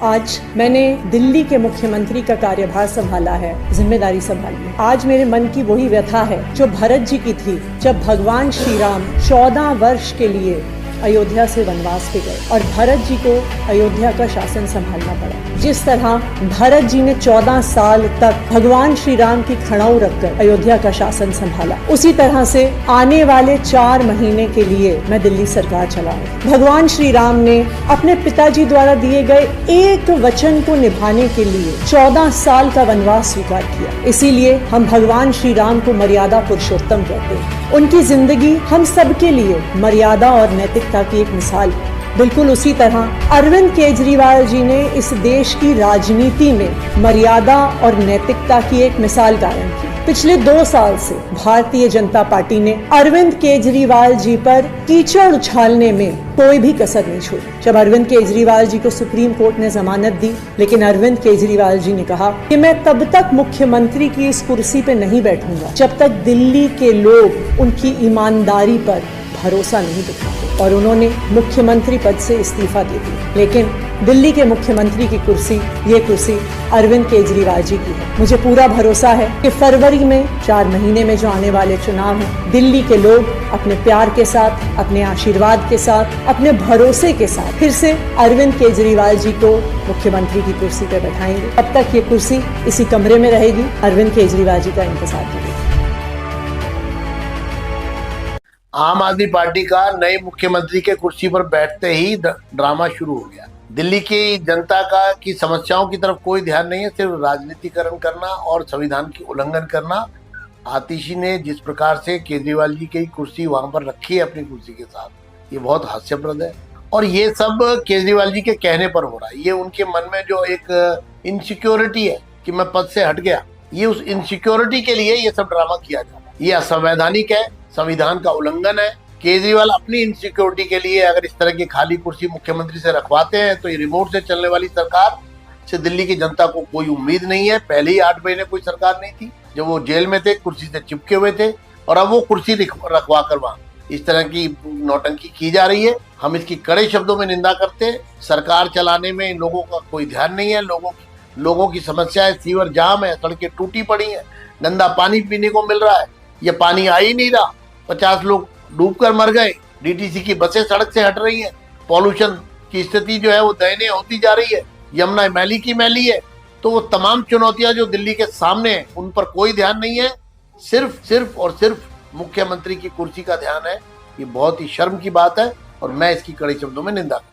आज मैंने दिल्ली के मुख्यमंत्री का कार्यभार संभाला है, जिम्मेदारी संभाली है। आज मेरे मन की वही व्यथा है जो भरत जी की थी जब भगवान श्री राम 14 वर्ष के लिए अयोध्या से वनवास पे गए और भरत जी को अयोध्या का शासन संभालना पड़ा। जिस तरह भरत जी ने 14 साल तक भगवान श्री राम की खड़ाऊ रखकर अयोध्या का शासन संभाला, उसी तरह से आने वाले 4 महीने के लिए मैं दिल्ली सरकार चलाऊं। भगवान श्री राम ने अपने पिताजी द्वारा दिए गए एक वचन को निभाने के लिए 14 साल का वनवास स्वीकार किया। इसीलिए हम भगवान श्री राम को मर्यादा पुरुषोत्तम कहते हैं। उनकी जिंदगी हम सबके लिए मर्यादा और नैतिकता की एक मिसाल है। बिल्कुल उसी तरह अरविंद केजरीवाल जी ने इस देश की राजनीति में मर्यादा और नैतिकता की एक मिसाल कायम की। पिछले 2 साल से भारतीय जनता पार्टी ने अरविंद केजरीवाल जी पर कीचड़ उछालने में कोई भी कसर नहीं छोड़ी। जब अरविंद केजरीवाल जी को सुप्रीम कोर्ट ने जमानत दी, लेकिन अरविंद केजरीवाल जी ने कहा कि मैं तब तक मुख्यमंत्री की इस कुर्सी पे नहीं बैठूंगा जब तक दिल्ली के लोग उनकी ईमानदारी पर भरोसा नहीं दिखाते, और उन्होंने मुख्यमंत्री पद से इस्तीफा दे दिया। लेकिन दिल्ली के मुख्यमंत्री की कुर्सी, ये कुर्सी अरविंद केजरीवाल जी की है। मुझे पूरा भरोसा है कि फरवरी में 4 महीने में जो आने वाले चुनाव हैं, दिल्ली के लोग अपने प्यार के साथ, अपने आशीर्वाद के साथ, अपने भरोसे के साथ फिर से अरविंद केजरीवाल जी को मुख्यमंत्री की कुर्सी पर बैठाएंगे। अब तक ये कुर्सी इसी कमरे में रहेगी, अरविंद केजरीवाल जी का इंतजार करेगी। आम आदमी पार्टी का नए मुख्यमंत्री के कुर्सी पर बैठते ही ड्रामा शुरू हो गया। दिल्ली की जनता की समस्याओं की तरफ कोई ध्यान नहीं है, सिर्फ राजनीतिकरण करना और संविधान की उल्लंघन करना। आतिशी ने जिस प्रकार से केजरीवाल जी की कुर्सी वहां पर रखी है अपनी कुर्सी के साथ, ये बहुत हास्यप्रद है। और ये सब केजरीवाल जी के कहने पर हो रहा है। ये उनके मन में जो एक इनसिक्योरिटी है कि मैं पद से हट गया, ये उस इनसिक्योरिटी के लिए ये सब ड्रामा किया जा रहा है। ये असंवैधानिक है, संविधान का उल्लंघन है। केजरीवाल अपनी इनसिक्योरिटी के लिए अगर इस तरह की खाली कुर्सी मुख्यमंत्री से रखवाते हैं तो ये रिमोट से चलने वाली सरकार से दिल्ली की जनता को कोई उम्मीद नहीं है। पहले ही 8 महीने कोई सरकार नहीं थी जब वो जेल में थे, कुर्सी से चिपके हुए थे, और अब वो कुर्सी रखवा कर वहां इस तरह की नौटंकी की जा रही है। हम इसकी कड़े शब्दों में निंदा करते हैं। सरकार चलाने में इन लोगों का कोई ध्यान नहीं है। लोगों की समस्या है, सीवर जाम है, सड़कें टूटी पड़ी है, गंदा पानी पीने को मिल रहा है, ये पानी आ ही नहीं रहा। 50 लोग डूबकर मर गए। डीटीसी की बसें सड़क से हट रही हैं। पॉल्यूशन की स्थिति जो है वो दयनीय होती जा रही है। यमुना मैली की मैली है। तो वो तमाम चुनौतियां जो दिल्ली के सामने हैं, उन पर कोई ध्यान नहीं है। सिर्फ और सिर्फ मुख्यमंत्री की कुर्सी का ध्यान है। ये बहुत ही शर्म की बात है और मैं इसकी कड़े शब्दों में निंदा करता हूं।